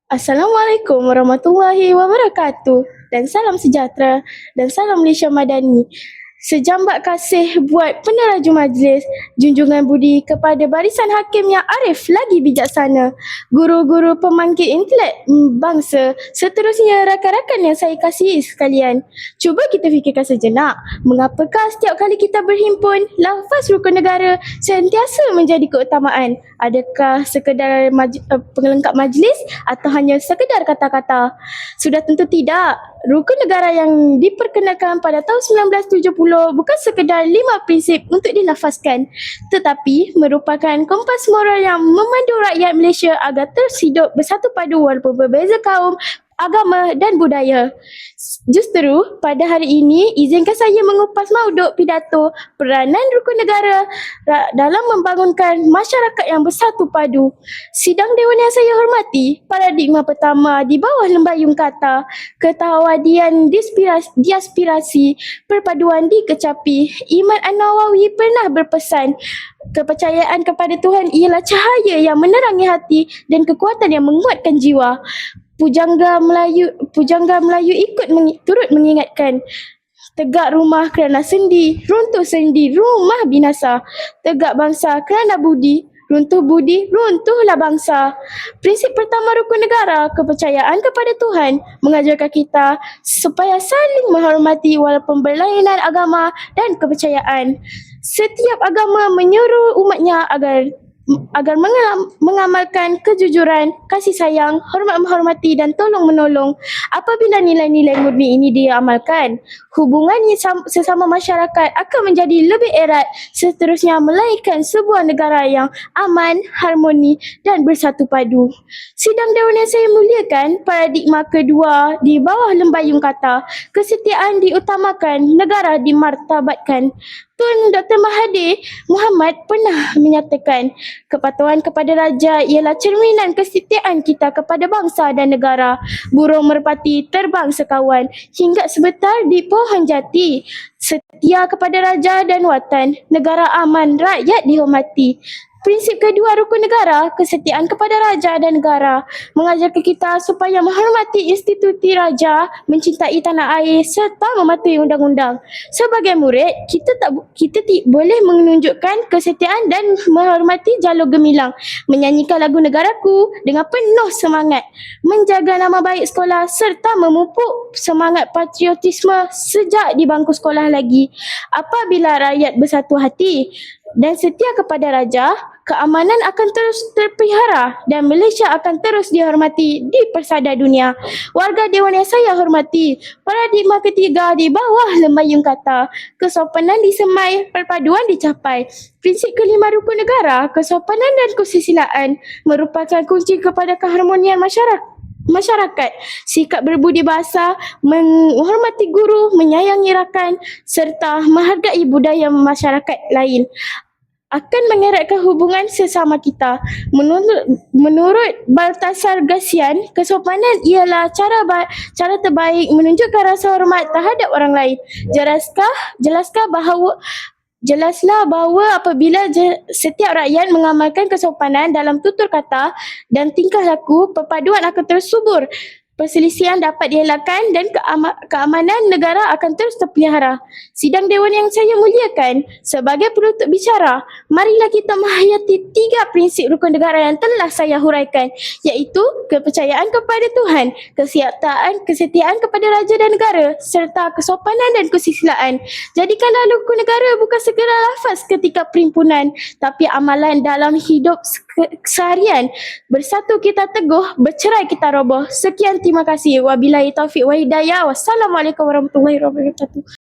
Assalamualaikum warahmatullahi wabarakatuh dan salam sejahtera dan salam Malaysia Madani. Sejambak kasih buat peneraju majlis, junjungan budi kepada barisan hakim yang arif lagi bijaksana, guru-guru pemangkit intelek bangsa, seterusnya rakan-rakan yang saya kasihi sekalian. Cuba kita fikirkan sejenak, mengapakah setiap kali kita berhimpun, lafaz rukun negara sentiasa menjadi keutamaan? Adakah sekedar pengelengkap majlis atau hanya sekedar kata-kata? Sudah tentu tidak. Rukun negara yang diperkenalkan pada tahun 1970 bukan sekadar 5 prinsip untuk dilafazkan, tetapi merupakan kompas moral yang memandu rakyat Malaysia agar terus hidup bersatu padu walaupun berbeza kaum, agama dan budaya. Justru pada hari ini, izinkan saya mengupas mauduk pidato peranan rukun negara dalam membangunkan masyarakat yang bersatu padu. Sidang Dewan yang saya hormati, paradigma pertama di bawah lembayung kata, ketawadian diaspirasi, perpaduan dikecapi. Imam An-Nawawi pernah berpesan, kepercayaan kepada Tuhan ialah cahaya yang menerangi hati dan kekuatan yang menguatkan jiwa. Pujangga Melayu turut mengingatkan, tegak rumah kerana sendi, runtuh sendi, rumah binasa. Tegak bangsa kerana budi, runtuh budi, runtuhlah bangsa. Prinsip pertama rukun negara, kepercayaan kepada Tuhan, mengajarkan kita supaya saling menghormati walaupun berlainan agama dan kepercayaan. Setiap agama menyuruh umatnya agar mengamalkan kejujuran, kasih sayang, hormat menghormati dan tolong menolong. Apabila nilai-nilai murni ini diamalkan, hubungan sesama masyarakat akan menjadi lebih erat, seterusnya melahirkan sebuah negara yang aman, harmoni dan bersatu padu. Sidang Dewan yang saya muliakan, paradigma kedua di bawah lembayung kata, kesetiaan diutamakan, negara dimartabatkan. Tun Dr. Mahathir Mohamad pernah menyatakan, kepatuhan kepada raja ialah cerminan kesetiaan kita kepada bangsa dan negara. Burung merpati terbang sekawan hingga sebentar di pohon jati. Setia kepada raja dan watan, negara aman, rakyat dihormati. Prinsip kedua rukun negara, kesetiaan kepada raja dan negara, mengajarkan kita supaya menghormati institusi raja, mencintai tanah air serta mematuhi undang-undang. Sebagai murid, kita boleh menunjukkan kesetiaan dan menghormati jalur gemilang, menyanyikan lagu negaraku dengan penuh semangat, menjaga nama baik sekolah serta memupuk semangat patriotisme sejak di bangku sekolah lagi. Apabila rakyat bersatu hati dan setia kepada raja, keamanan akan terus terpelihara dan Malaysia akan terus dihormati di persada dunia. Warga Dewan yang saya hormati, paradigma ketiga di bawah lembayung kata, kesopanan disemai, perpaduan dicapai. Prinsip kelima rukun negara, kesopanan dan kesusilaan merupakan kunci kepada keharmonian masyarakat. Sikap berbudi bahasa, menghormati guru, menyayangi rakan serta menghargai budaya masyarakat lain akan mengeratkan hubungan sesama kita. Menurut Baltasar Gassian, kesopanan ialah cara terbaik menunjukkan rasa hormat terhadap orang lain. Jelaslah bahawa apabila setiap rakyat mengamalkan kesopanan dalam tutur kata dan tingkah laku, perpaduan akan terus subur, perselisihan dapat dielakkan dan keamanan negara akan terus terpelihara. Sidang Dewan yang saya muliakan, sebagai penutup bicara, marilah kita menghayati 3 prinsip rukun negara yang telah saya huraikan, iaitu kepercayaan kepada Tuhan, kesetiaan kepada raja dan negara, serta kesopanan dan kesusilaan. Jadikanlah rukun negara bukan sekadar lafaz ketika perimpunan, tapi amalan dalam hidup seharian. Bersatu kita teguh, bercerai kita roboh. Sekian, terima kasih. Wabillahi taufiq wa hidayah. Wassalamualaikum warahmatullahi wabarakatuh.